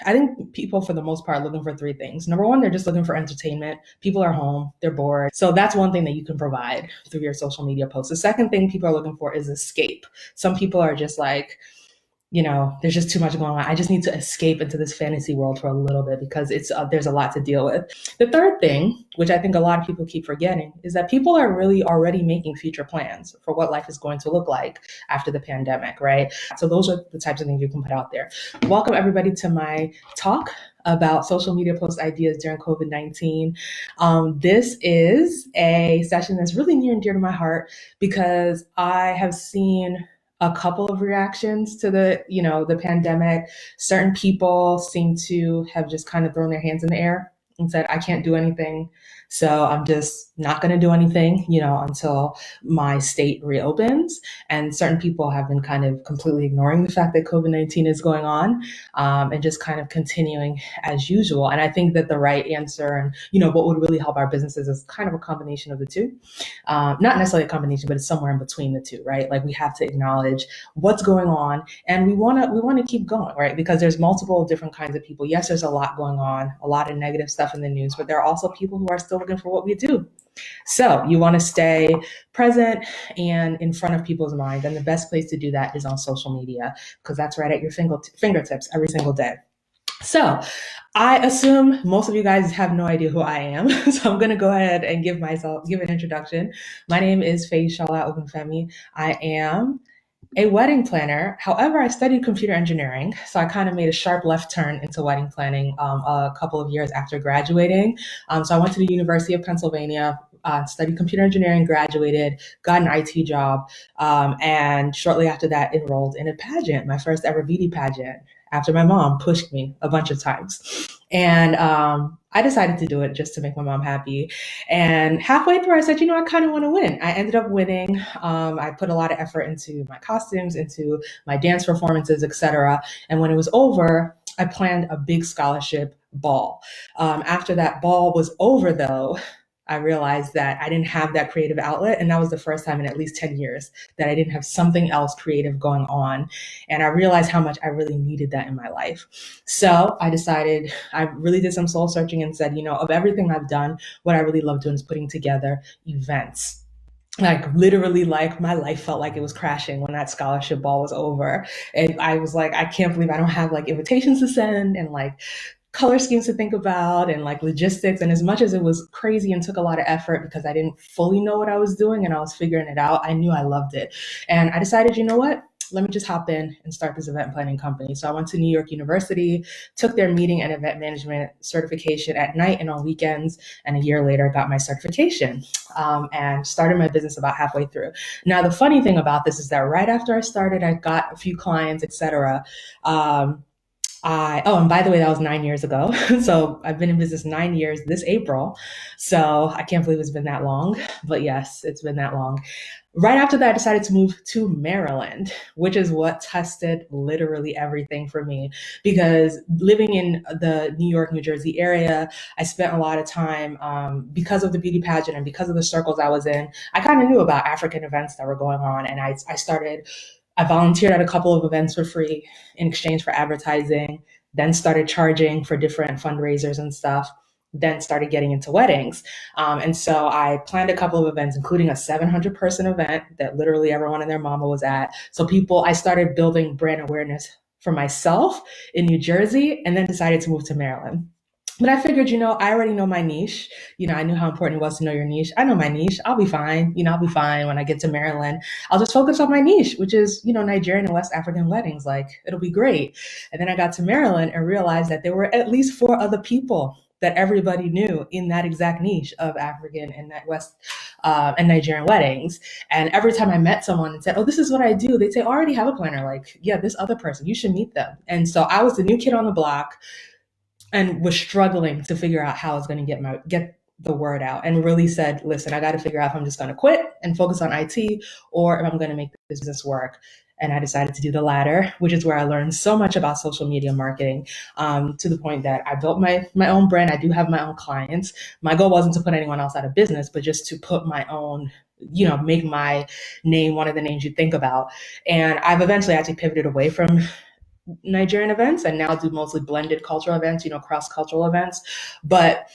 I think people, for the most part, are looking for three things. Number one, they're just looking for entertainment. People are home, they're bored. So that's one thing that you can provide through your social media posts. The second thing people are looking for is escape. Some people are just like, there's just too much going on. I just need to escape into this fantasy world for a little bit because there's a lot to deal with. The third thing, which I think a lot of people keep forgetting, is that people are really already making future plans for what life is going to look like after the pandemic, right? So those are the types of things you can put out there. Welcome everybody to my talk about social media post ideas during COVID-19. This is a session that's really near and dear to my heart because I have seen a couple of reactions to the pandemic. Certain people seem to have just kind of thrown their hands in the air and said, I can't do anything. So I'm just not going to do anything, until my state reopens. And certain people have been kind of completely ignoring the fact that COVID-19 is going on, and just kind of continuing as usual. And I think that the right answer and, what would really help our businesses is kind of a combination of the two. Not necessarily a combination, but it's somewhere in between the two, right? Like we have to acknowledge what's going on and we want to keep going, right? Because there's multiple different kinds of people. Yes, there's a lot going on, a lot of negative stuff in the news, but there are also people who are still looking for what we do. So you want to stay present and in front of people's minds. And the best place to do that is on social media because that's right at your fingertips every single day. So I assume most of you guys have no idea who I am. So I'm going to go ahead and give an introduction. My name is Faye Shola Ogunfemi. I am a wedding planner. However, I studied computer engineering, so I kind of made a sharp left turn into wedding planning a couple of years after graduating. So I went to the University of Pennsylvania, studied computer engineering, graduated, got an IT job, and shortly after that enrolled in a pageant, my first ever beauty pageant, after my mom pushed me a bunch of times. And I decided to do it just to make my mom happy. And halfway through, I said, I kind of want to win. I ended up winning. I put a lot of effort into my costumes, into my dance performances, etc. And when it was over, I planned a big scholarship ball. After that ball was over, though, I realized that I didn't have that creative outlet. And that was the first time in at least 10 years that I didn't have something else creative going on. And I realized how much I really needed that in my life. So I decided, I really did some soul searching and said, of everything I've done, what I really love doing is putting together events. Like literally, like my life felt like it was crashing when that scholarship ball was over. And I was like, I can't believe I don't have like invitations to send and like color schemes to think about and like logistics. And as much as it was crazy and took a lot of effort because I didn't fully know what I was doing and I was figuring it out, I knew I loved it. And I decided, what? Let me just hop in and start this event planning company. So I went to New York University, took their meeting and event management certification at night and on weekends. And a year later, I got my certification and started my business about halfway through. Now, the funny thing about this is that right after I started, I got a few clients, etc. And by the way, that was 9 years ago. So I've been in business 9 years this April. So I can't believe it's been that long, but yes, it's been that long. Right after that, I decided to move to Maryland, which is what tested literally everything for me because living in the New York, New Jersey area, I spent a lot of time because of the beauty pageant and because of the circles I was in. I kind of knew about African events that were going on. And I volunteered at a couple of events for free in exchange for advertising, then started charging for different fundraisers and stuff, then started getting into weddings. And so I planned a couple of events, including a 700-person event that literally everyone and their mama was at. So I started building brand awareness for myself in New Jersey and then decided to move to Maryland. But I figured, I already know my niche. I knew how important it was to know your niche. I know my niche. I'll be fine. I'll be fine when I get to Maryland. I'll just focus on my niche, which is, Nigerian and West African weddings. Like, it'll be great. And then I got to Maryland and realized that there were at least 4 other people that everybody knew in that exact niche of African and West and Nigerian weddings. And every time I met someone and said, oh, this is what I do, they'd say, I already have a planner. Like, yeah, this other person, you should meet them. And so I was the new kid on the block and was struggling to figure out how I was going to get the word out, and really said, listen, I got to figure out if I'm just going to quit and focus on IT or if I'm going to make this business work. And I decided to do the latter, which is where I learned so much about social media marketing, to the point that I built my own brand. I do have my own clients. My goal wasn't to put anyone else out of business, but just to put my own, make my name one of the names you think about. And I've eventually actually pivoted away from Nigerian events and now do mostly blended cultural events, cross-cultural events. But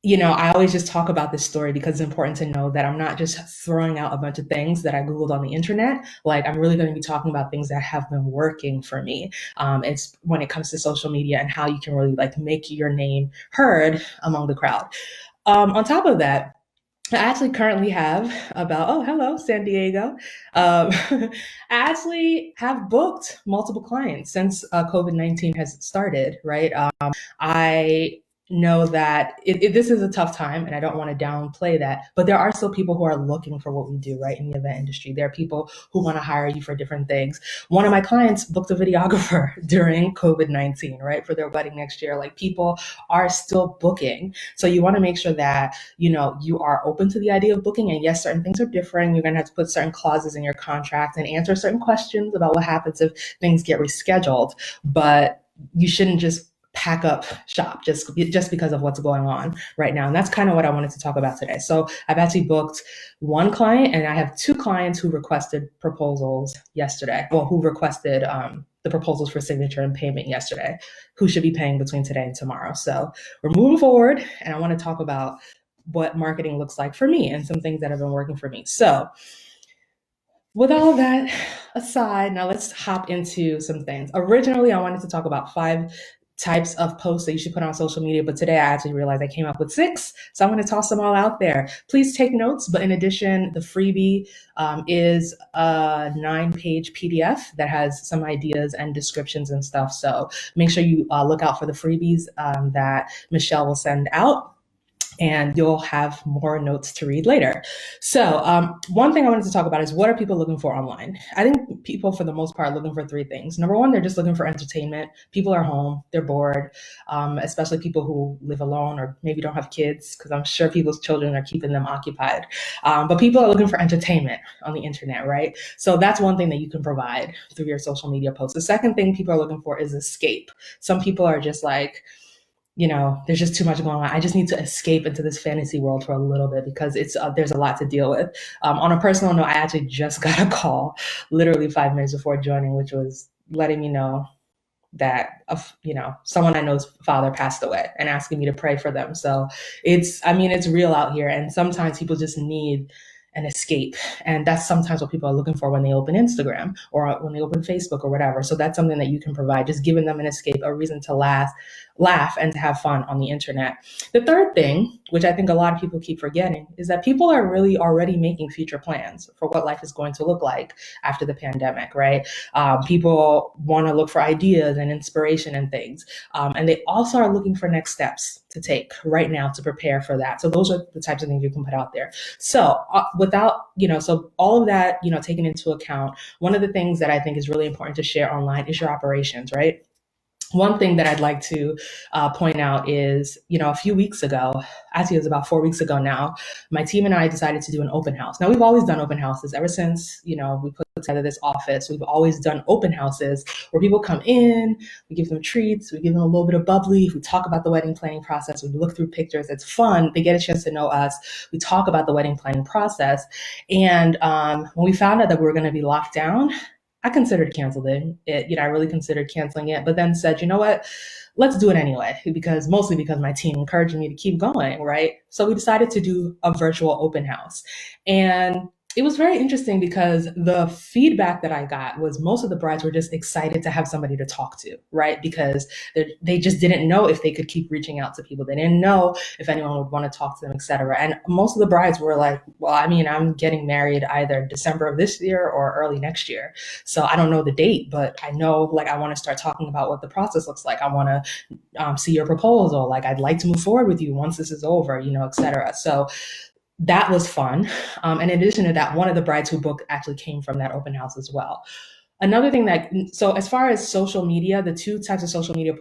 I always just talk about this story because it's important to know that I'm not just throwing out a bunch of things that I Googled on the internet. Like, I'm really going to be talking about things that have been working for me. It's when it comes to social media and how you can really like make your name heard among the crowd. On top of that, I actually currently have oh, hello, San Diego. I actually have booked multiple clients since COVID-19 has started, right? I know that this is a tough time and I don't want to downplay that, but there are still people who are looking for what we do, right, in the event industry. There are people who want to hire you for different things. One of my clients booked a videographer during COVID-19, right, for their wedding next year. Like, people are still booking. So you want to make sure that, you are open to the idea of booking. And yes, certain things are different. You're going to have to put certain clauses in your contract and answer certain questions about what happens if things get rescheduled. But you shouldn't just pack up shop just because of what's going on right now. And that's kind of what I wanted to talk about today. So I've actually booked one client and I have two clients who requested proposals yesterday. Well, who requested the proposals for signature and payment yesterday, who should be paying between today and tomorrow. So we're moving forward and I want to talk about what marketing looks like for me and some things that have been working for me. So with all of that aside, now let's hop into some things. Originally, I wanted to talk about 5 types of posts that you should put on social media, but today I actually realized I came up with 6, so I'm going to toss them all out there. Please take notes, but in addition, the freebie is a 9-page PDF that has some ideas and descriptions and stuff, so make sure you look out for the freebies that Michelle will send out, and you'll have more notes to read later. So one thing I wanted to talk about is, what are people looking for online? I think people, for the most part, are looking for 3 things. Number one, they're just looking for entertainment. People are home, they're bored, especially people who live alone or maybe don't have kids, because I'm sure people's children are keeping them occupied. But people are looking for entertainment on the internet, right? So that's one thing that you can provide through your social media posts. The second thing people are looking for is escape. Some people are just like, there's just too much going on. I just need to escape into this fantasy world for a little bit because there's a lot to deal with. On a personal note, I actually just got a call literally 5 minutes before joining, which was letting me know that, someone I know's father passed away and asking me to pray for them. So it's real out here. And sometimes people just need an escape. And that's sometimes what people are looking for when they open Instagram or when they open Facebook or whatever. So that's something that you can provide, just giving them an escape, a reason to laugh and to have fun on the internet. The third thing, which I think a lot of people keep forgetting, is that people are really already making future plans for what life is going to look like after the pandemic, right? People want to look for ideas and inspiration and things. And they also are looking for next steps to take right now to prepare for that. So those are the types of things you can put out there. So so all of that, taken into account, one of the things that I think is really important to share online is your operations, right? One thing that I'd like to point out is, a few weeks ago, actually it was about 4 weeks ago now, my team and I decided to do an open house. Now, we've always done open houses ever since, we put together this office. We've always done open houses where people come in, we give them treats, we give them a little bit of bubbly, we talk about the wedding planning process, we look through pictures. It's fun. They get a chance to know us. We talk about the wedding planning process. And when we found out that we were going to be locked down, I considered canceling it. I really considered canceling it, but then said, you know what? Let's do it anyway, mostly because my team encouraged me to keep going, right? So we decided to do a virtual open house. And it was very interesting because the feedback that I got was most of the brides were just excited to have somebody to talk to, right? Because they just didn't know if they could keep reaching out to people. They didn't know if anyone would want to talk to them, et cetera. And most of the brides were like, well, I'm getting married either December of this year or early next year. So I don't know the date, but I know I want to start talking about what the process looks like. I want to see your proposal. I'd like to move forward with you once this is over, et cetera. So that was fun. And in addition to that, one of the brides who booked actually came from that open house as well. Another thing so as far as social media, the 2 types of social media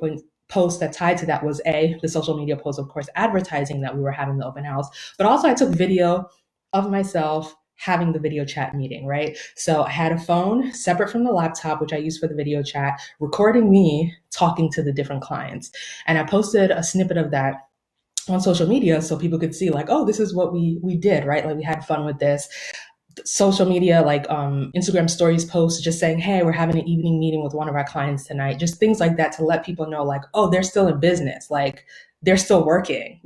posts that tied to that was the social media post, of course, advertising that we were having the open house, but also I took video of myself having the video chat meeting, right? So I had a phone separate from the laptop, which I use for the video chat, recording me talking to the different clients. And I posted a snippet of that on social media so people could see oh, this is what we did, right? We had fun with this. social media, like Instagram stories posts just saying, hey, we're having an evening meeting with one of our clients tonight, just things like that to let people know, like, oh, they're still in business, like they're still working.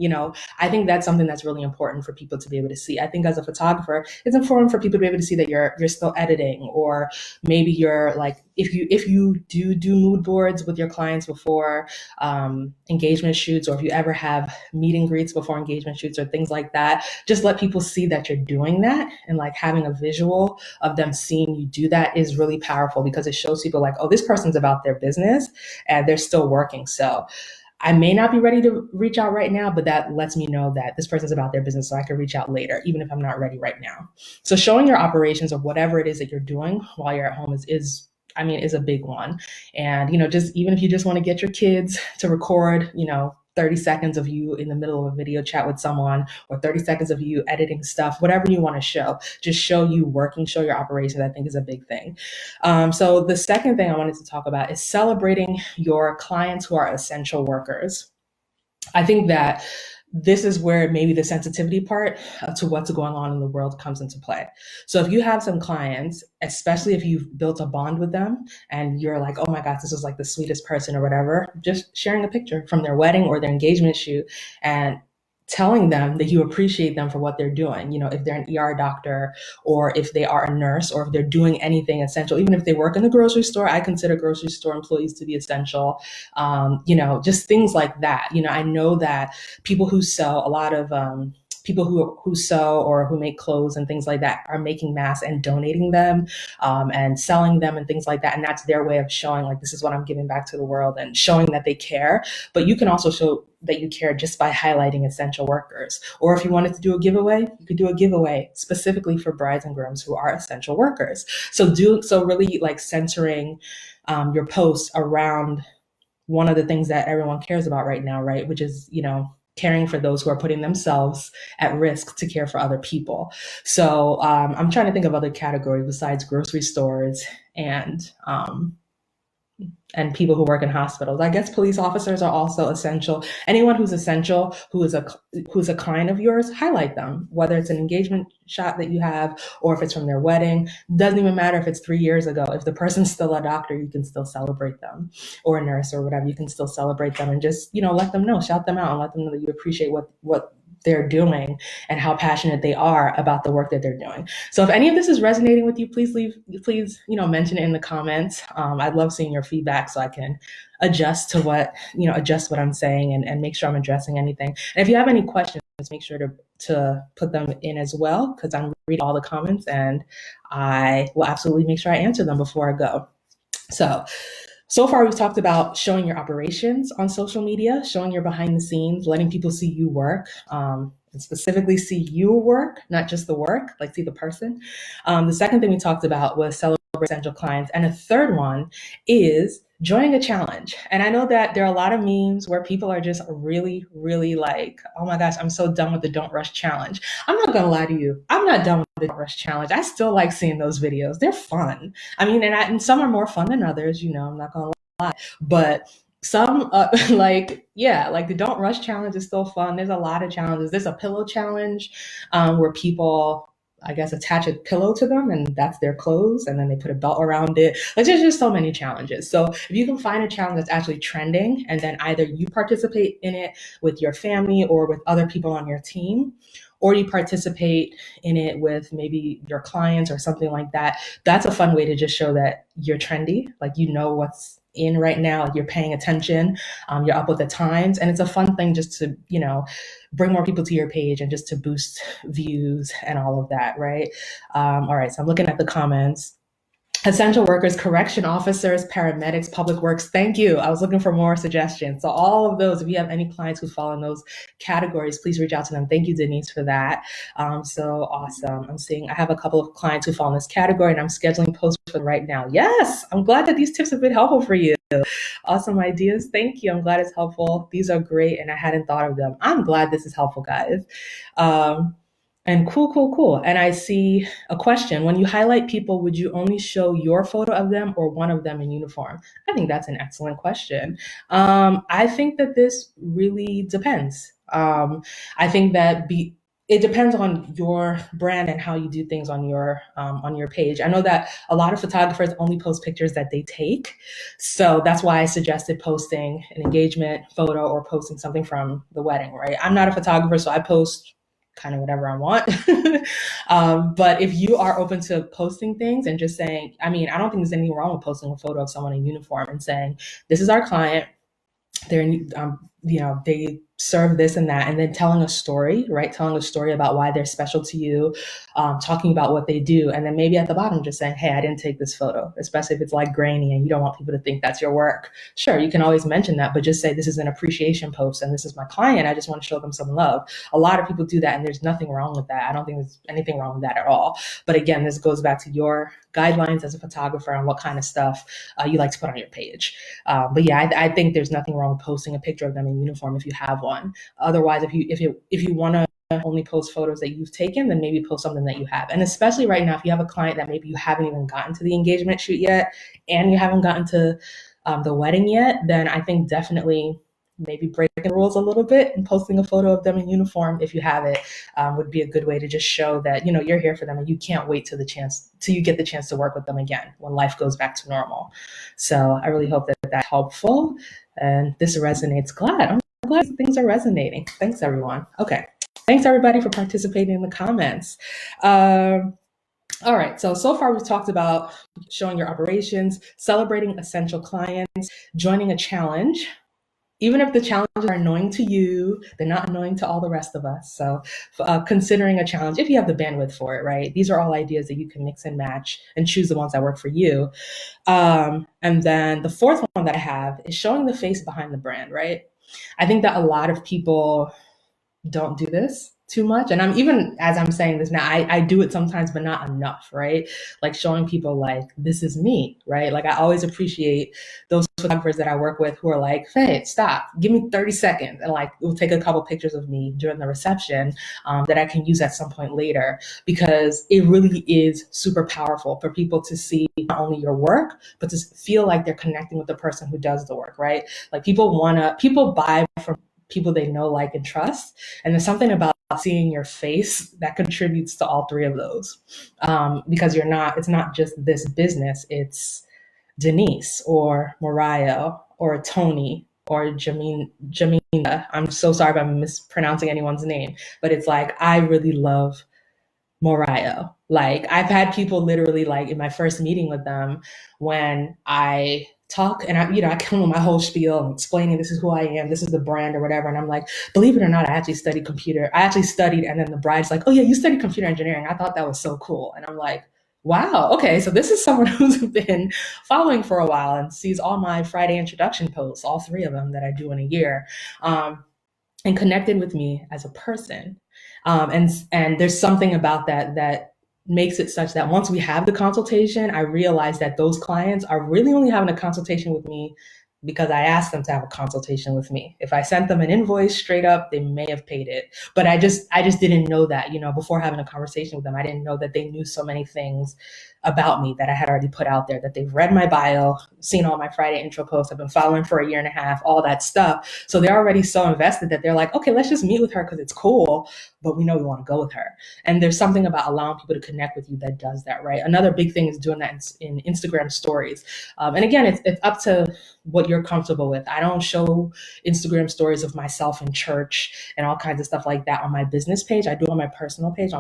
I think that's something that's really important for people to be able to see. I think as a photographer, it's important for people to be able to see that you're still editing, or maybe you're like, if you do mood boards with your clients before engagement shoots, or if you ever have meet and greets before engagement shoots or things like that, just let people see that you're doing that, and like having a visual of them seeing you do that is really powerful, because it shows people like, oh, this person's about their business and they're still working. So I may not be ready to reach out right now, but that lets me know that this person's about their business, so I can reach out later, even if I'm not ready right now. So showing your operations of whatever it is that you're doing while you're at home is a big one. And, just even if you just want to get your kids to record, 30 seconds of you in the middle of a video chat with someone, or 30 seconds of you editing stuff, whatever you want to show, just show you working, show your operations, I think is a big thing. So the second thing I wanted to talk about is celebrating your clients who are essential workers. I think that this is where maybe the sensitivity part to what's going on in the world comes into play. So if you have some clients, especially if you've built a bond with them and you're like, oh my gosh, this is like the sweetest person or whatever, just sharing a picture from their wedding or their engagement shoot and telling them that you appreciate them for what they're doing. If they're an ER doctor, or if they are a nurse, or if they're doing anything essential, even if they work in the grocery store, I consider grocery store employees to be essential. Just things like that. I know that people who sell, a lot of people who sew or who make clothes and things like that are making masks and donating them, and selling them and things like that. And that's their way of showing, like, this is what I'm giving back to the world, and showing that they care. But you can also show that you care just by highlighting essential workers. Or if you wanted to do a giveaway, you could do a giveaway specifically for brides and grooms who are essential workers. So really like centering your posts around one of the things that everyone cares about right now, right? Which is, caring for those who are putting themselves at risk to care for other people. So I'm trying to think of other categories besides grocery stores and people who work in hospitals. I guess police officers are also essential. Anyone who's essential, who is a client of yours, highlight them, whether it's an engagement shot that you have, or if it's from their wedding. Doesn't even matter if it's 3 years ago. If the person's still a doctor, you can still celebrate them, or a nurse or whatever, you can still celebrate them, and just, let them know, shout them out, and let them know that you appreciate what they're doing and how passionate they are about the work that they're doing. So if any of this is resonating with you, please mention it in the comments. I'd love seeing your feedback so I can adjust what I'm saying, and make sure I'm addressing anything. And if you have any questions, make sure to put them in as well, because I'm reading all the comments and I will absolutely make sure I answer them before I go. So far, we've talked about showing your operations on social media, showing your behind the scenes, letting people see you work, and specifically see you work, not just the work, like see the person. The second thing we talked about was celebrate essential clients. And a third one is joining a challenge. And I know that there are a lot of memes where people are just really, really like, oh my gosh, I'm so done with the Don't Rush challenge. I'm not going to lie to you. I'm not done with the Don't Rush challenge. I still like seeing those videos. They're fun. I mean, and some are more fun than others, I'm not going to lie. But some, like the Don't Rush challenge is still fun. There's a lot of challenges. There's a pillow challenge where people, I guess, attach a pillow to them, and that's their clothes, and then they put a belt around it. Like, there's just so many challenges. So if you can find a challenge that's actually trending, and then either you participate in it with your family or with other people on your team, or you participate in it with maybe your clients or something like that, that's a fun way to just show that you're trendy, like what's in right now, like you're paying attention, you're up with the times, and it's a fun thing just to bring more people to your page and just to boost views and all of that, right? All right, so I'm looking at the comments. Essential workers, correction officers, paramedics, public works. Thank you. I was looking for more suggestions. So all of those, if you have any clients who fall in those categories, please reach out to them. Thank you, Denise, for that. So awesome. I have a couple of clients who fall in this category, and I'm scheduling posts for them right now. Yes, I'm glad that these tips have been helpful for you. Awesome ideas. Thank you. I'm glad it's helpful. These are great, and I hadn't thought of them. I'm glad this is helpful, guys. And cool. And I see a question. When you highlight people, would you only show your photo of them or one of them in uniform? I think that's an excellent question. I think that this really depends. I think that it depends on your brand and how you do things on your page. I know that a lot of photographers only post pictures that they take, so that's why I suggested posting an engagement photo or posting something from the wedding. Right? I'm not a photographer, so I post kind of whatever I want. But if you are open to posting things and just saying, I mean, I don't think there's anything wrong with posting a photo of someone in uniform and saying, "This is our client. They're they serve this and that," and then telling a story, right? Telling a story about why they're special to you, talking about what they do, and then maybe at the bottom just saying, "Hey, I didn't take this photo," especially if it's like grainy and you don't want people to think that's your work. Sure, you can always mention that, but just say, "This is an appreciation post and this is my client. I just want to show them some love." A lot of people do that, and there's nothing wrong with that. I don't think there's anything wrong with that at all. But again, this goes back to your guidelines as a photographer on what kind of stuff you like to put on your page. But yeah, I think there's nothing wrong with posting a picture of them in uniform if you have one. Otherwise, if you want to only post photos that you've taken, then maybe post something that you have. And especially right now, if you have a client that maybe you haven't even gotten to the engagement shoot yet, and you haven't gotten to the wedding yet, then I think definitely maybe breaking the rules a little bit and posting a photo of them in uniform, if you have it, would be a good way to just show that you're here for them and you can't wait till you get the chance to work with them again when life goes back to normal. So I really hope that that's helpful and this resonates. I'm glad things are resonating. Thanks, everyone. Okay. Thanks, everybody, for participating in the comments. All right. So far we've talked about showing your operations, celebrating essential clients, joining a challenge. Even if the challenges are annoying to you, they're not annoying to all the rest of us. So considering a challenge, if you have the bandwidth for it, right? These are all ideas that you can mix and match and choose the ones that work for you. And then the fourth one that I have is showing the face behind the brand, right? I think that a lot of people don't do this too much. And I'm even as I'm saying this now, I do it sometimes, but not enough, right? Like showing people like, this is me, right? Like I always appreciate those photographers that I work with who are like, "Hey, stop, give me 30 seconds. And like, we'll take a couple pictures of me during the reception that I can use at some point later, because it really is super powerful for people to see not only your work, but to feel like they're connecting with the person who does the work, right? Like people buy from people they know, like, and trust. And there's something about seeing your face that contributes to all three of those. Because it's not just this business, it's Denise or Mariah or Tony or Jamina. I'm so sorry if I'm mispronouncing anyone's name, but it's like, I really love Mariah. Like I've had people literally like in my first meeting with them when I talk and I come with my whole spiel and explaining this is who I am, this is the brand or whatever. And I'm like, believe it or not, I actually studied computer. I actually studied, and then the bride's like, "Oh yeah, you studied computer engineering. I thought that was so cool." And I'm like, wow, okay, so this is someone who's been following for a while and sees all my Friday introduction posts, all three of them that I do in a year. And connected with me as a person. And there's something about that makes it such that once we have the consultation, I realize that those clients are really only having a consultation with me because I asked them to have a consultation with me. If I sent them an invoice straight up, they may have paid it. But I just didn't know that, before having a conversation with them. I didn't know that they knew so many things about me that I had already put out there, that they've read my bio, seen all my Friday intro posts, I've been following for a year and a half, all that stuff. So they're already so invested that they're like, okay, let's just meet with her because it's cool, but we know we want to go with her. And there's something about allowing people to connect with you that does that, right? Another big thing is doing that in Instagram stories. And again, it's up to what you're comfortable with. I don't show Instagram stories of myself in church and all kinds of stuff like that on my business page. I do it on my personal page.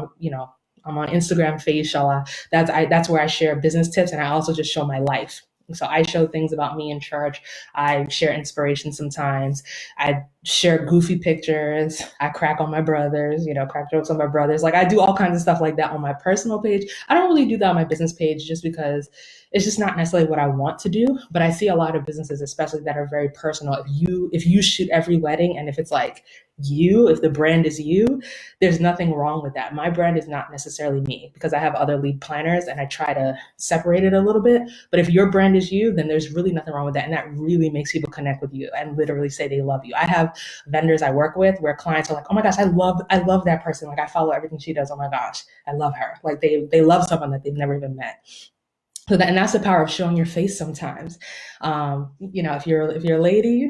I'm on Instagram, Faishala. That's where I share business tips, and I also just show my life. So I show things about me in church. I share inspiration sometimes. I share goofy pictures. I crack on my brothers, crack jokes on my brothers. Like I do all kinds of stuff like that on my personal page. I don't really do that on my business page just because it's just not necessarily what I want to do. But I see a lot of businesses, especially that are very personal. If you shoot every wedding, and if it's like if the brand is you, there's nothing wrong with that. My brand is not necessarily me because I have other lead planners and I try to separate it a little bit. But if your brand is you, then there's really nothing wrong with that. And that really makes people connect with you and literally say they love you. I have vendors I work with where clients are like, "Oh my gosh, I love that person. Like I follow everything she does. Oh my gosh, I love her." Like they love someone that they've never even met. And that's the power of showing your face sometimes. If you're a lady,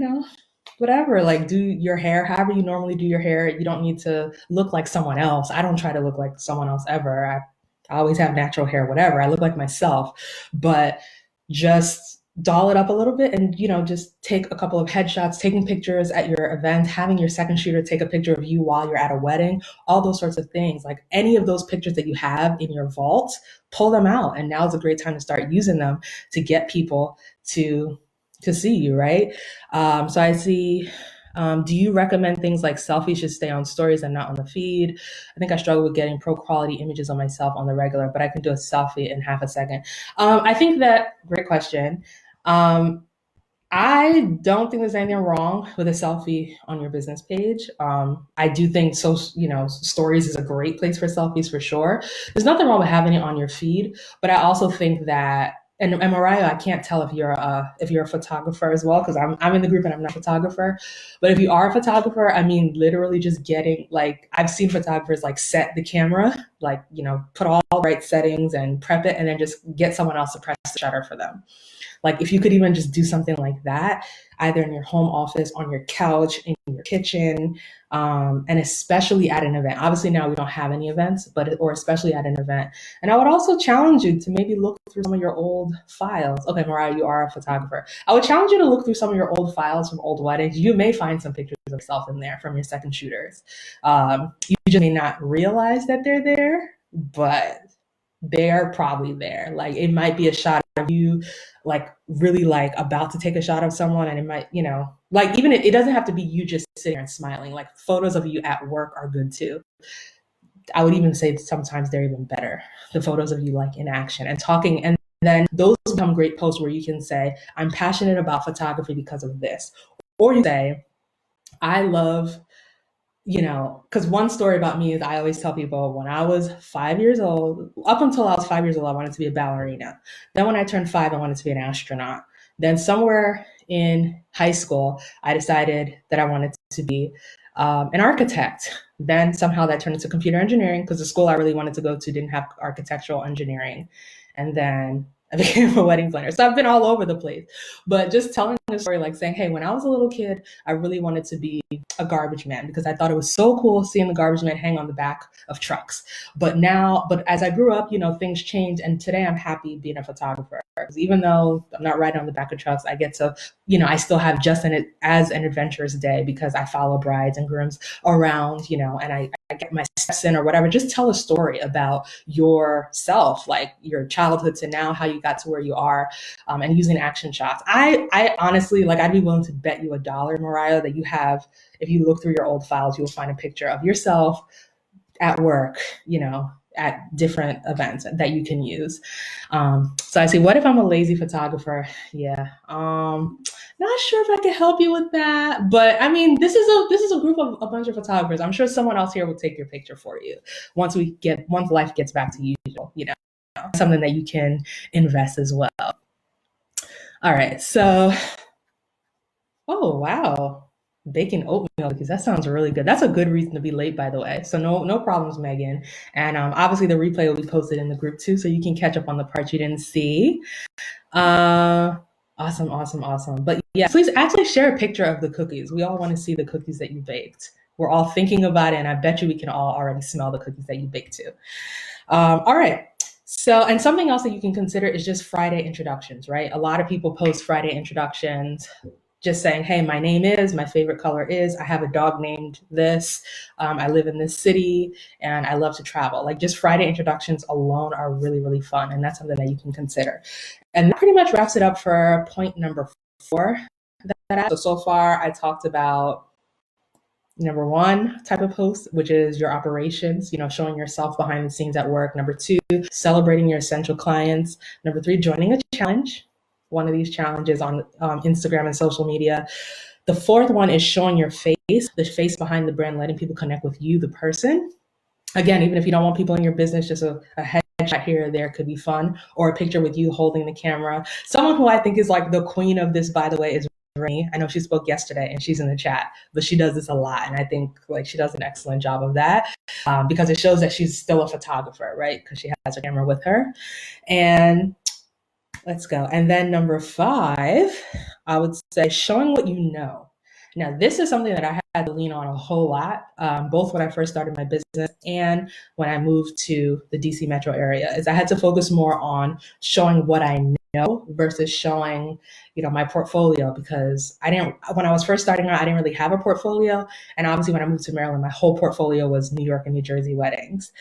whatever, like do your hair however you normally do your hair. You don't need to look like someone else. I don't try to look like someone else ever. I always have natural hair, whatever. I look like myself, but just doll it up a little bit and, just take a couple of headshots, taking pictures at your event, having your second shooter take a picture of you while you're at a wedding, all those sorts of things. Like any of those pictures that you have in your vault, pull them out. And now is a great time to start using them to get people to see you, right? So I see. Do you recommend things like selfies should stay on stories and not on the feed? I think I struggle with getting pro quality images of myself on the regular, but I can do a selfie in half a second. I think great question. I don't think there's anything wrong with a selfie on your business page. I do think stories is a great place for selfies for sure. There's nothing wrong with having it on your feed, but I also think that, and Mariah, I can't tell if you're a photographer as well, because I'm in the group and I'm not a photographer. But if you are a photographer, I mean, literally just getting, like, I've seen photographers like set the camera, like, put all the right settings and prep it, and then just get someone else to press the shutter for them. Like if you could even just do something like that, either in your home office, on your couch, in your kitchen, and especially at an event. Obviously now we don't have any events, or especially at an event. And I would also challenge you to maybe look through some of your old files. Okay, Mariah, you are a photographer. I would challenge you to look through some of your old files from old weddings. You may find some pictures of yourself in there from your second shooters. You just may not realize that they're there, but they are probably there. Like it might be a shot of you like really like about to take a shot of someone, and it might, like even it doesn't have to be you just sitting there and smiling. Like photos of you at work are good too. I would even say sometimes they're even better. The photos of you like in action and talking, and then those become great posts where you can say, I'm passionate about photography because of this. Or you say, I love, because one story about me is I always tell people when I was 5 years old, up until I was 5 years old, I wanted to be a ballerina. Then when I turned 5, I wanted to be an astronaut. Then somewhere in high school, I decided that I wanted to be an architect. Then somehow that turned into computer engineering because the school I really wanted to go to didn't have architectural engineering. And then I became a wedding planner. So I've been all over the place. But just telling a story, like saying, hey, when I was a little kid, I really wanted to be a garbage man because I thought it was so cool seeing the garbage man hang on the back of trucks. But as I grew up, things changed. And today I'm happy being a photographer. Even though I'm not riding on the back of trucks, I get to, I still have just as an adventurous day because I follow brides and grooms around, and I get my steps in or whatever. Just tell a story about yourself, like your childhood to now, how you got to where you are, and using action shots. I honestly, like, I'd be willing to bet you $1, Mariah, that you have, if you look through your old files, you will find a picture of yourself at work, at different events that you can use. So I say, what if I'm a lazy photographer? Yeah. Not sure if I can help you with that, but I mean, this is a group of a bunch of photographers. I'm sure someone else here will take your picture for you once life gets back to usual, something that you can invest as well. All right. So, oh, wow. Baking oatmeal cookies. That sounds really good. That's a good reason to be late, by the way. So no problems, Megan. And obviously the replay will be posted in the group too, so you can catch up on the parts you didn't see. Awesome. But yeah, please actually share a picture of the cookies. We all want to see the cookies that you baked. We're all thinking about it, and I bet you we can all already smell the cookies that you baked too. All right. So, and something else that you can consider is just Friday introductions, right? A lot of people post Friday introductions just saying, hey, my name is, my favorite color is, I have a dog named this, I live in this city, and I love to travel. Like just Friday introductions alone are really, really fun. And that's something that you can consider. And that pretty much wraps it up for point number 4. So far, I talked about number 1 type of post, which is your operations, showing yourself behind the scenes at work. Number 2, celebrating your essential clients. Number 3, joining a challenge. One of these challenges on Instagram and social media. The 4th one is showing your face, the face behind the brand, letting people connect with you, the person. Again, even if you don't want people in your business, just a headshot here or there could be fun, or a picture with you holding the camera. Someone who I think is like the queen of this, by the way, is Rainy. I know she spoke yesterday and she's in the chat, but she does this a lot. And I think like she does an excellent job of that because it shows that she's still a photographer, right? Because she has her camera with her. And let's go. And then number 5, I would say showing what you know. Now, this is something that I had to lean on a whole lot, both when I first started my business and when I moved to the DC metro area, is I had to focus more on showing what I know versus showing, my portfolio, because when I was first starting out, I didn't really have a portfolio. And obviously when I moved to Maryland, my whole portfolio was New York and New Jersey weddings.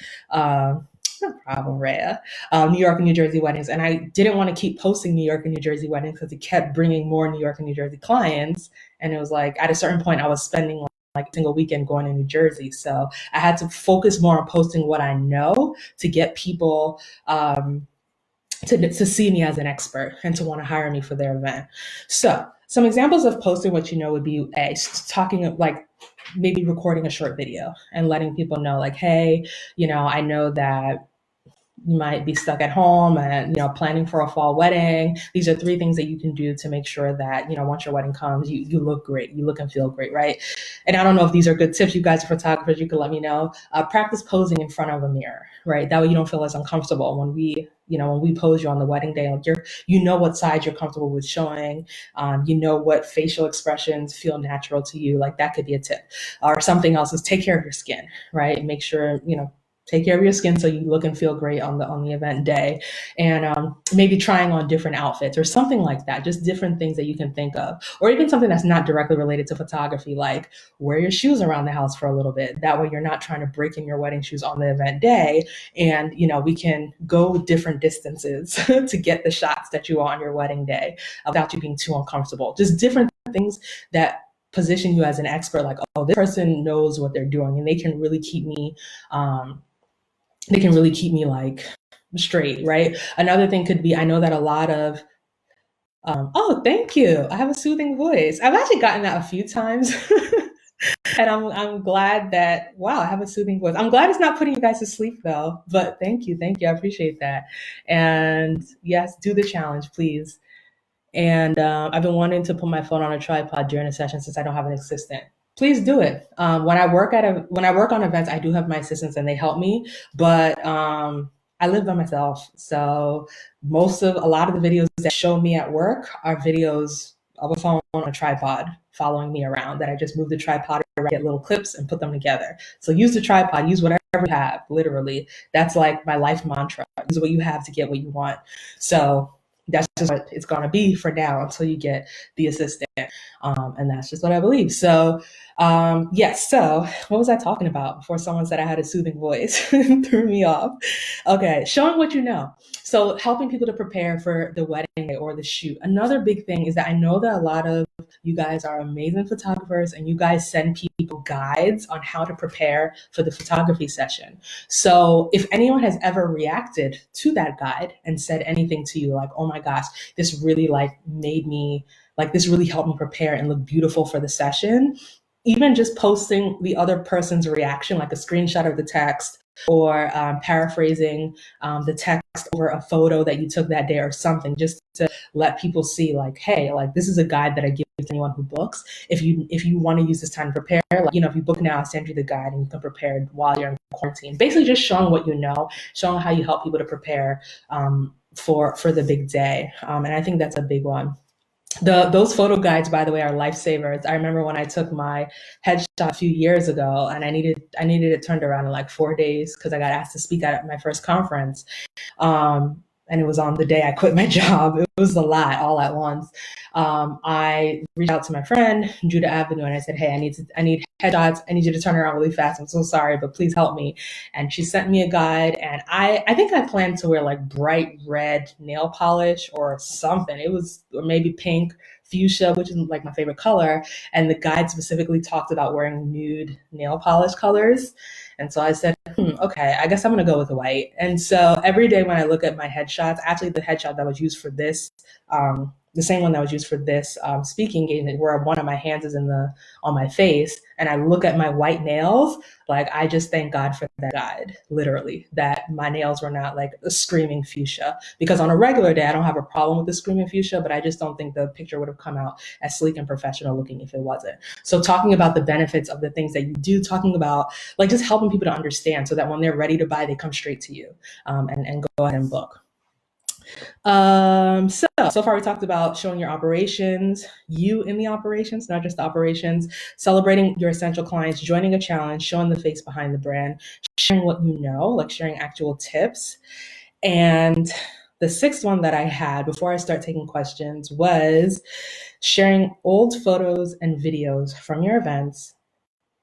No problem, Rhea. New York and New Jersey weddings. And I didn't want to keep posting New York and New Jersey weddings because it kept bringing more New York and New Jersey clients. And it was like, at a certain point, I was spending like a single weekend going to New Jersey. So I had to focus more on posting what I know to get people to see me as an expert and to want to hire me for their event. So some examples of posting what you know would be talking like maybe recording a short video and letting people know like, hey, I know that you might be stuck at home and planning for a fall wedding. These are 3 things that you can do to make sure that once your wedding comes, you look great, you look and feel great, right? And I don't know if these are good tips. You guys are photographers, you can let me know. Practice posing in front of a mirror, right? That way you don't feel as uncomfortable when we pose you on the wedding day. Like what side you're comfortable with showing. What facial expressions feel natural to you. Like that could be a tip. Or something else is take care of your skin, right? Make sure take care of your skin so you look and feel great on the event day, and maybe trying on different outfits or something like that. Just different things that you can think of, or even something that's not directly related to photography, like wear your shoes around the house for a little bit. That way, you're not trying to break in your wedding shoes on the event day, and we can go different distances to get the shots that you want on your wedding day without you being too uncomfortable. Just different things that position you as an expert, like, oh, this person knows what they're doing, and they can really keep me like straight, right? Another thing could be, I know that a lot of, oh, thank you. I have a soothing voice. I've actually gotten that a few times. And I'm glad that, wow, I have a soothing voice. I'm glad it's not putting you guys to sleep though, but thank you. I appreciate that. And yes, do the challenge, please. And I've been wanting to put my phone on a tripod during a session since I don't have an assistant. Please do it. When I work on events, I do have my assistants and they help me, but I live by myself. So a lot of the videos that show me at work are videos of a phone on a tripod following me around that I just move the tripod around, get little clips and put them together. So use the tripod, use whatever you have, literally. That's like my life mantra. Use what you have to get what you want. So that's just what it's going to be for now until you get the assistant. And that's just what I believe. So, yes. So what was I talking about before someone said I had a soothing voice? Threw me off. Okay. Showing what you know. So helping people to prepare for the wedding day or the shoot. Another big thing is that I know that a lot of you guys are amazing photographers and you guys send people guides on how to prepare for the photography session. So if anyone has ever reacted to that guide and said anything to you like, oh my gosh, this really this really helped me prepare and look beautiful for the session, even just posting the other person's reaction, like a screenshot of the text or paraphrasing the text over a photo that you took that day or something, just to let people see like, hey, like this is a guide that I give to anyone who books. If you want to use this time to prepare, like, if you book now, I'll send you the guide and you can prepare while you're in quarantine. Basically just showing what you know, showing how you help people to prepare for the big day. And I think that's a big one. Those photo guides, by the way, are lifesavers. I remember when I took my headshot a few years ago and I needed it turned around in like 4 days because I got asked to speak at my first conference. And it was on the day I quit my job. It was a lot all at once. I reached out to my friend, Judah Avenue, and I said, hey, I need headshots. I need you to turn around really fast. I'm so sorry, but please help me. And she sent me a guide. And I think I planned to wear like bright red nail polish or something. Or maybe pink, fuchsia, which is like my favorite color. And the guide specifically talked about wearing nude nail polish colors. And so I said, okay, I guess I'm going to go with white. And so every day when I look at my headshots, actually the headshot that was used for this, the same one that was used for this speaking engagement, where one of my hands is on my face, and I look at my white nails, like I just thank God for that guide, literally, that my nails were not like a screaming fuchsia. Because on a regular day, I don't have a problem with the screaming fuchsia, but I just don't think the picture would have come out as sleek and professional looking if it wasn't. So talking about the benefits of the things that you do, talking about like just helping people to understand so that when they're ready to buy, they come straight to you and go ahead and book. So far we talked about showing your operations, you in the operations, not just the operations, celebrating your essential clients, joining a challenge, showing the face behind the brand, sharing what you know, like sharing actual tips. And the sixth one that I had before I start taking questions was sharing old photos and videos from your events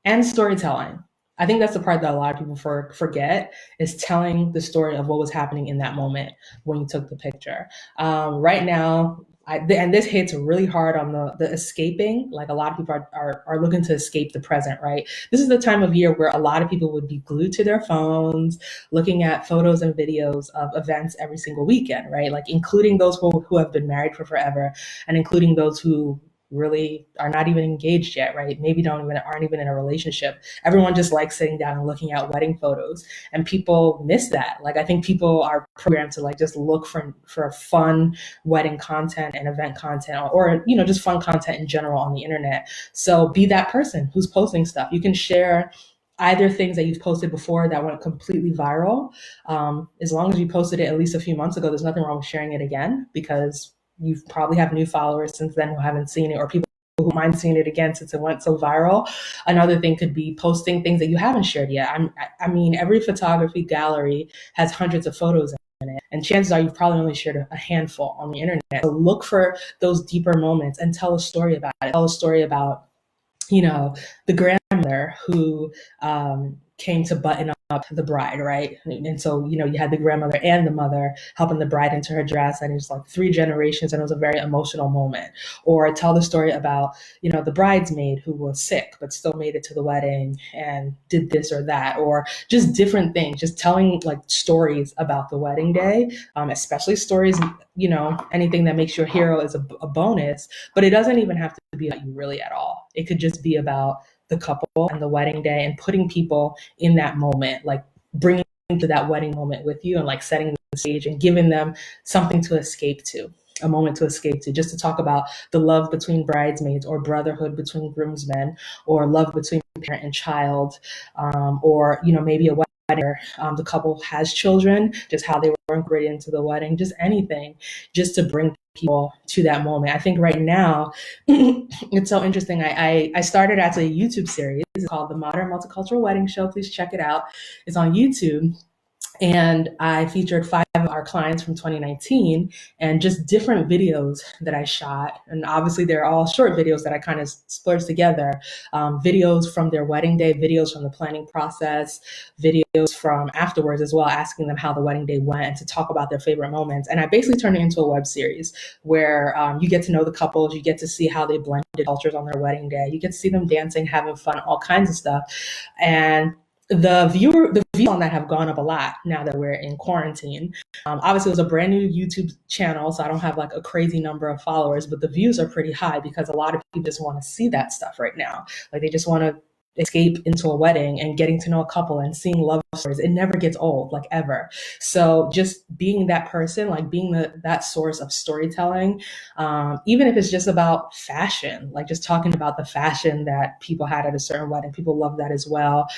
and storytelling. I think that's the part that a lot of people forget is telling the story of what was happening in that moment when you took the picture. Right now, and this hits really hard on the escaping. Like a lot of people are looking to escape the present, right? This is the time of year where a lot of people would be glued to their phones, looking at photos and videos of events every single weekend, right? Like including those who have been married for forever and including those who really are not even engaged yet, right? Maybe aren't even in a relationship. Everyone just likes sitting down and looking at wedding photos, and people miss that. Like I think people are programmed to like just look for fun wedding content and event content, or just fun content in general on the internet. So be that person who's posting stuff. You can share either things that you've posted before that went completely viral. As long as you posted it at least a few months ago, there's nothing wrong with sharing it again because you probably have new followers since then who haven't seen it, or people who mind seeing it again since it went so viral. Another thing could be posting things that you haven't shared yet. I mean, every photography gallery has hundreds of photos in it, and chances are you've probably only shared a handful on the internet. So look for those deeper moments and tell a story about it. Tell a story about the grandmother who came to button up the bride, right? And so, you had the grandmother and the mother helping the bride into her dress, and it's like three generations, and it was a very emotional moment. Or tell the story about, the bridesmaid who was sick but still made it to the wedding and did this or that, or just different things, just telling like stories about the wedding day, especially stories, anything that makes your hero is a bonus, but it doesn't even have to be about you really at all. It could just be about the couple and the wedding day and putting people in that moment, like bringing them to that wedding moment with you and like setting the stage and giving them something to escape to, a moment to escape to, just to talk about the love between bridesmaids, or brotherhood between groomsmen, or love between parent and child, or maybe a wedding where the couple has children, just how they were incorporated into the wedding, just anything, just to bring people to that moment. I think right now it's so interesting. I started as a YouTube series called The Modern Multicultural Wedding Show. Please check it out. It's on YouTube. And I featured 5 of our clients from 2019 and just different videos that I shot. And obviously, they're all short videos that I kind of splurged together. Videos from their wedding day, videos from the planning process, videos from afterwards as well, asking them how the wedding day went and to talk about their favorite moments. And I basically turned it into a web series where you get to know the couples, you get to see how they blended cultures on their wedding day, you get to see them dancing, having fun, all kinds of stuff. And the views on that have gone up a lot now that we're in quarantine. Obviously, it was a brand new YouTube channel, so I don't have like a crazy number of followers, but the views are pretty high because a lot of people just want to see that stuff right now. Like they just want to escape into a wedding and getting to know a couple and seeing love stories. It never gets old, like ever. So just being that person, like being that source of storytelling, even if it's just about fashion, like just talking about the fashion that people had at a certain wedding, people love that as well.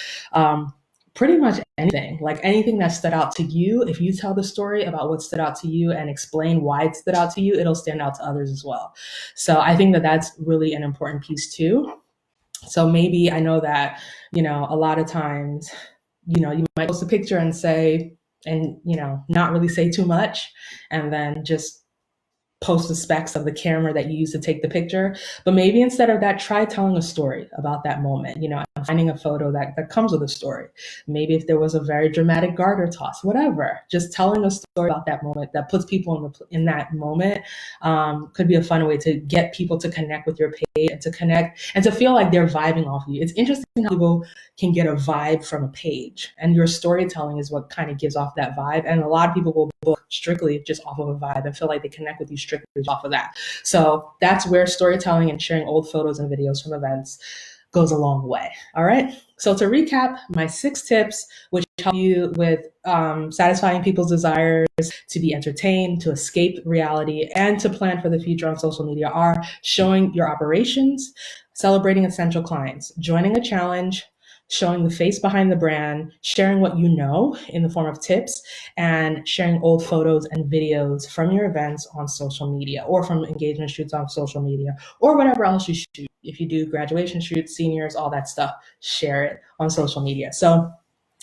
Pretty much anything, like anything that stood out to you. If you tell the story about what stood out to you and explain why it stood out to you, it'll stand out to others as well. So I think that that's really an important piece too. So maybe I know that, a lot of times, you might post a picture and say, and, not really say too much, and then just post the specs of the camera that you use to take the picture. But maybe instead of that, try telling a story about that moment, finding a photo that comes with a story. Maybe if there was a very dramatic garter toss, whatever, just telling a story about that moment that puts people in that moment could be a fun way to get people to connect with your page and to connect and to feel like they're vibing off you. It's interesting how people can get a vibe from a page, and your storytelling is what kind of gives off that vibe. And a lot of people will book strictly just off of a vibe and feel like they connect with you strictly off of that. So that's where storytelling and sharing old photos and videos from events goes a long way. All right. So to recap, my 6 tips, which help you with satisfying people's desires to be entertained, to escape reality, and to plan for the future on social media, are showing your operations, celebrating essential clients, joining a challenge, showing the face behind the brand, sharing what you know in the form of tips, and sharing old photos and videos from your events on social media or from engagement shoots on social media or whatever else you shoot. If you do graduation shoots, seniors, all that stuff, share it on social media. So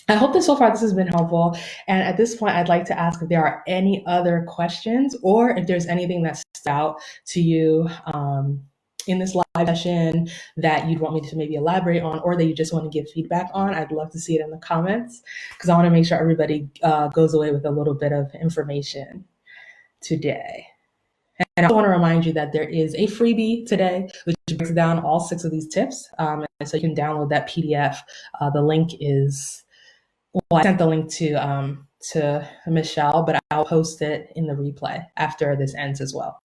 I hope that so far this has been helpful. And at this point, I'd like to ask if there are any other questions or if there's anything that stood out to you in this live session that you'd want me to maybe elaborate on or that you just want to give feedback on. I'd love to see it in the comments because I want to make sure everybody goes away with a little bit of information today. And I also want to remind you that there is a freebie today, which breaks down all 6 of these tips. And so you can download that PDF. The link is... Well, I sent the link to Michelle, but I'll post it in the replay after this ends as well.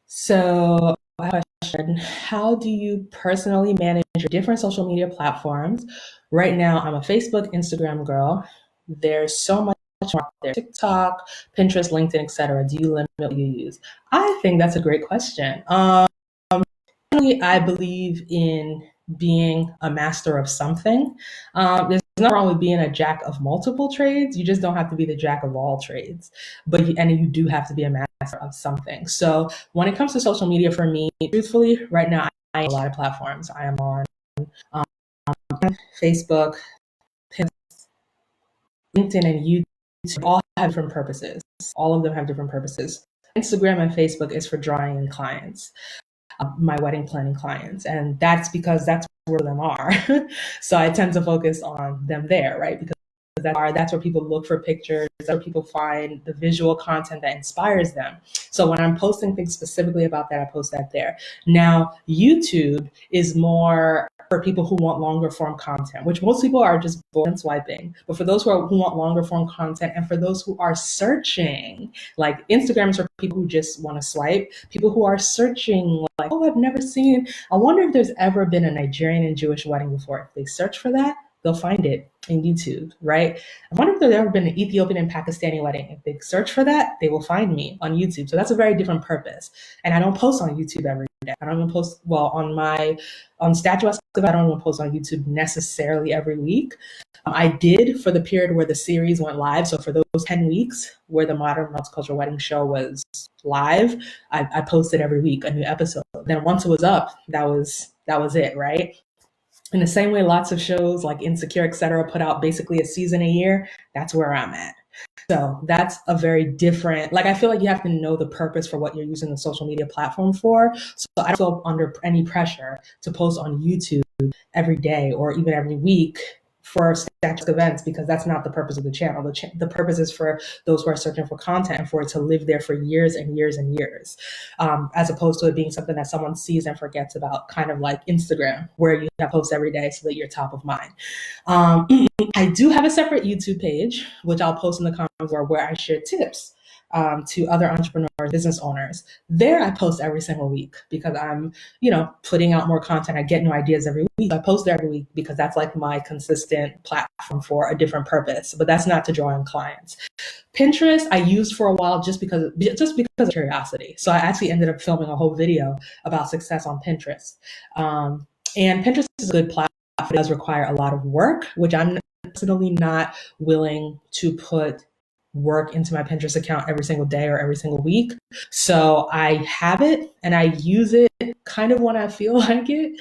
So I have a question. How do you personally manage your different social media platforms? Right now, I'm a Facebook, Instagram girl. There's so much more out there. TikTok, Pinterest, LinkedIn, etc. Do you limit what you use? I think that's a great question. I believe in being a master of something. There's nothing wrong with being a jack of multiple trades. You just don't have to be the jack of all trades, and you do have to be a master of something. So when it comes to social media for me, truthfully, right now, I am on a lot of platforms. I am on Facebook, Pinterest, LinkedIn, and YouTube. All have different purposes. All of them have different purposes. Instagram and Facebook is for drawing in clients. My wedding planning clients. And that's because that's where them are. So I tend to focus on them there, right? Because that's where people look for pictures, that's where people find the visual content that inspires them. So when I'm posting things specifically about that, I post that there. Now, YouTube is more for people who want longer form content, which most people are just bored and swiping. But for those who want longer form content and for those who are searching, like Instagram is for people who just want to swipe, people who are searching like, oh, I've never seen, I wonder if there's ever been a Nigerian and Jewish wedding before. If they search for that, they'll find it in YouTube, right? I wonder if there's ever been an Ethiopian and Pakistani wedding. If they search for that, they will find me on YouTube. So that's a very different purpose. And I don't post on YouTube every day. I don't even post, well, on Statuesque, I don't even post on YouTube necessarily every week. I did for the period where the series went live. So for those 10 weeks where the Modern Multicultural Wedding Show was live, I posted every week a new episode. Then once it was up, that was it, right? In the same way, lots of shows like Insecure, etc., put out basically a season a year. That's where I'm at. So that's a very different, like, I feel like you have to know the purpose for what you're using the social media platform for. So I don't feel under any pressure to post on YouTube every day or even every week for static events, because that's not the purpose of the channel. The purpose is for those who are searching for content and for it to live there for years and years and years, as opposed to it being something that someone sees and forgets about, kind of like Instagram, where you have posts every day so that you're top of mind. I do have a separate YouTube page, which I'll post in the comments where I share tips to other entrepreneurs, business owners. There I post every single week because I'm, putting out more content. I get new ideas every week. I post there every week because that's like my consistent platform for a different purpose, but that's not to draw in clients. Pinterest I used for a while just because of curiosity. So I actually ended up filming a whole video about success on Pinterest. And Pinterest is a good platform. It does require a lot of work, which I'm personally not willing to put work into my Pinterest account every single day or every single week. So I have it and I use it kind of when I feel like it.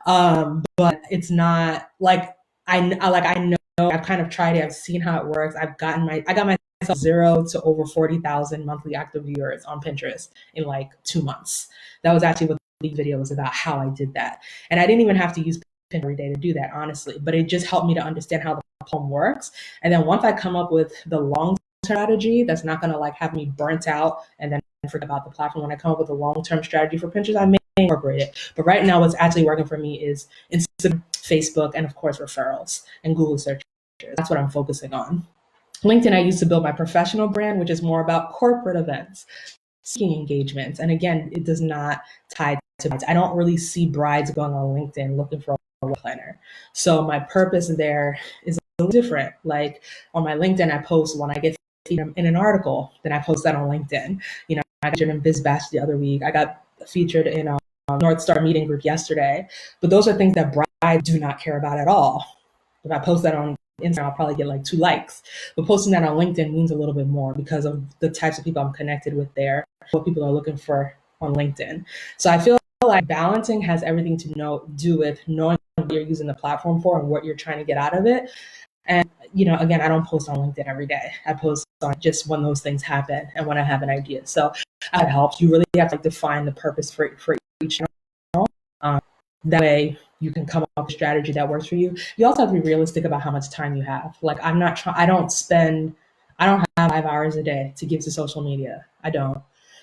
But it's not like, I know I've kind of tried it. I've seen how it works. I got myself 0 to over 40,000 monthly active viewers on Pinterest in like 2 months. That was actually what the video was about, how I did that. And I didn't even have to use Pinterest every day to do that, honestly, but it just helped me to understand how the platform works. And then once I come up with the long strategy that's not going to like have me burnt out and then forget about the platform, when I come up with a long-term strategy for Pinterest, I may incorporate it. But right now, what's actually working for me is Instagram, Facebook, and of course referrals and Google searches. That's what I'm focusing on. LinkedIn I use to build my professional brand, which is more about corporate events, speaking engagements, and again, it does not tie to brides. I don't really see brides going on LinkedIn looking for a wedding planner. So my purpose there is a little different. Like on my LinkedIn, I post when I get featured in an article, then I post that on LinkedIn. I got featured in BizBash the other week. I got featured in a North Star meeting group yesterday. But those are things that brides I do not care about at all. If I post that on Instagram, I'll probably get like 2 likes. But posting that on LinkedIn means a little bit more because of the types of people I'm connected with there, what people are looking for on LinkedIn. So I feel like balancing has everything to do with knowing what you're using the platform for and what you're trying to get out of it. And, again, I don't post on LinkedIn every day. I post on just when those things happen and when I have an idea. So that helps. You really have to define the purpose for each channel. That way you can come up with a strategy that works for you. You also have to be realistic about how much time you have. Like I don't have 5 hours a day to give to social media. I don't.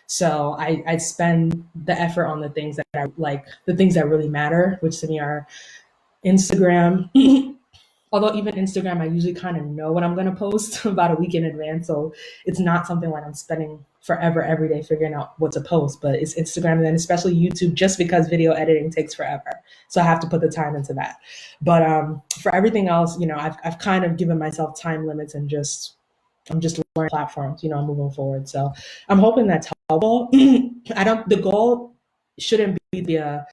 So I spend the effort on the things that are like the things that really matter, which to me are Instagram. Although even Instagram, I usually kind of know what I'm going to post about a week in advance. So it's not something like I'm spending forever every day figuring out what to post, but it's Instagram and then especially YouTube, just because video editing takes forever. So I have to put the time into that. But for everything else, I've kind of given myself time limits and I'm just learning platforms, moving forward. So I'm hoping that's helpful. The goal shouldn't be a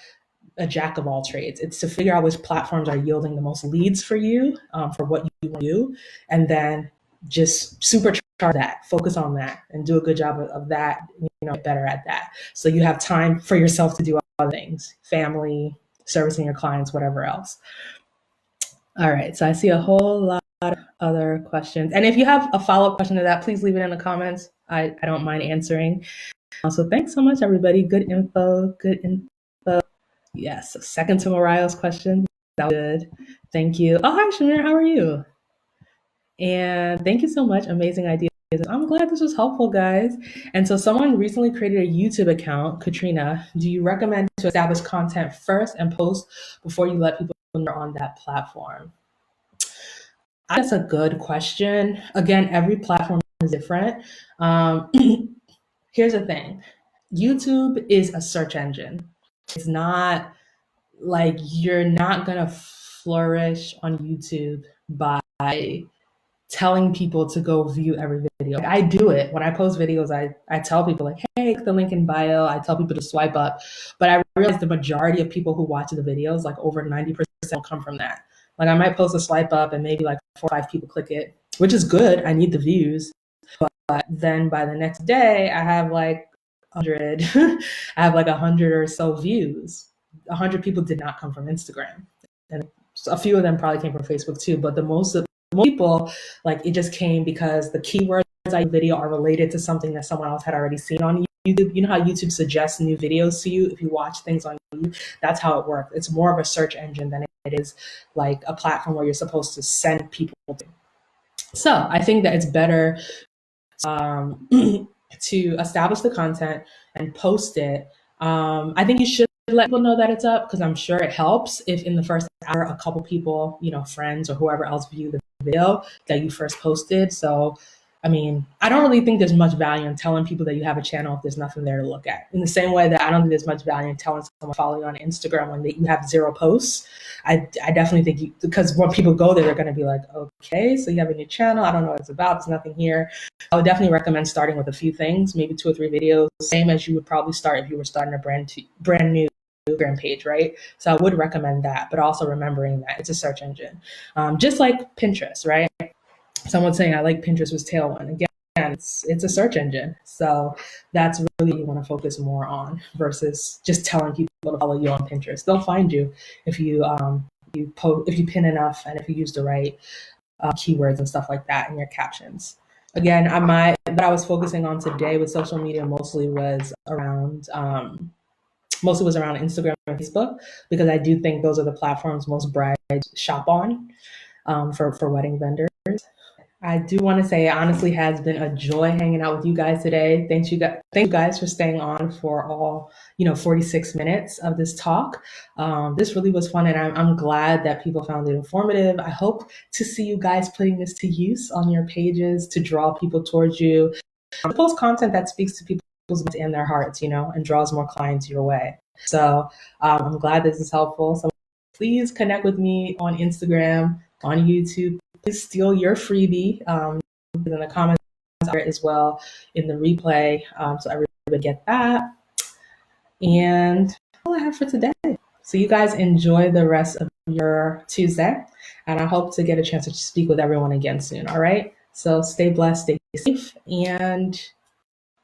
jack of all trades. It's to figure out which platforms are yielding the most leads for you, for what you want to do, and then just supercharge that, focus on that, and do a good job of that, get better at that. So you have time for yourself to do other things, family, servicing your clients, whatever else. All right, so I see a whole lot of other questions. And if you have a follow-up question to that, please leave it in the comments. I don't mind answering. So thanks so much, everybody. Good info. Yes, so second to Mariah's question. That was good. Thank you. Oh, hi, Shamir. How are you? And thank you so much. Amazing ideas. I'm glad this was helpful, guys. And so someone recently created a YouTube account. Katrina, do you recommend to establish content first and post before you let people know you're on that platform? That's a good question. Again, every platform is different. Here's the thing. YouTube is a search engine. It's not like you're not going to flourish on YouTube by telling people to go view every video. I do it. When I post videos, I tell people like, hey, click the link in bio. I tell people to swipe up. But I realize the majority of people who watch the videos, like over 90% come from that. Like I might post a swipe up and maybe like 4 or 5 people click it, which is good. I need the views. But then by the next day, I have like 100, I have like 100 or so views. 100 people did not come from Instagram. And a few of them probably came from Facebook too. But most people, like it just came because the keywords I video are related to something that someone else had already seen on YouTube. You know how YouTube suggests new videos to you if you watch things on YouTube? That's how it works. It's more of a search engine than it is like a platform where you're supposed to send people to. So I think that it's better to establish the content and post it. I think you should let people know that it's up because I'm sure it helps if in the first hour a couple people, friends or whoever else view the video that you first posted. So, I mean, I don't really think there's much value in telling people that you have a channel if there's nothing there to look at. In the same way that I don't think there's much value in telling someone to follow you on Instagram when you have 0 posts. I definitely think because when people go there, they're going to be like, okay, so you have a new channel. I don't know what it's about. There's nothing here. I would definitely recommend starting with a few things, maybe 2 or 3 videos, same as you would probably start if you were starting a brand new Instagram page, right? So I would recommend that, but also remembering that it's a search engine. Just like Pinterest, right? Someone saying, I like Pinterest was Tailwind. Again, it's a search engine. So that's really what you want to focus more on versus just telling people to follow you on Pinterest. They'll find you if you pin enough and if you use the right keywords and stuff like that in your captions. Again, what I was focusing on today with social media mostly was around Instagram and Facebook, because I do think those are the platforms most brides shop on for wedding vendors. I do want to say it honestly has been a joy hanging out with you guys today. Thank you guys for staying on for all 46 minutes of this talk. This really was fun, and I'm glad that people found it informative. I hope to see you guys putting this to use on your pages to draw people towards you. Post content that speaks to people's minds and their hearts, and draws more clients your way. So I'm glad this is helpful. So please connect with me on Instagram, on YouTube. Please steal your freebie in the comments as well in the replay, so everybody get that. And all I have for today. So you guys enjoy the rest of your Tuesday, and I hope to get a chance to speak with everyone again soon. All right. So stay blessed, stay safe, and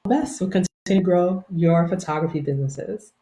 all the best. We'll continue to grow your photography businesses.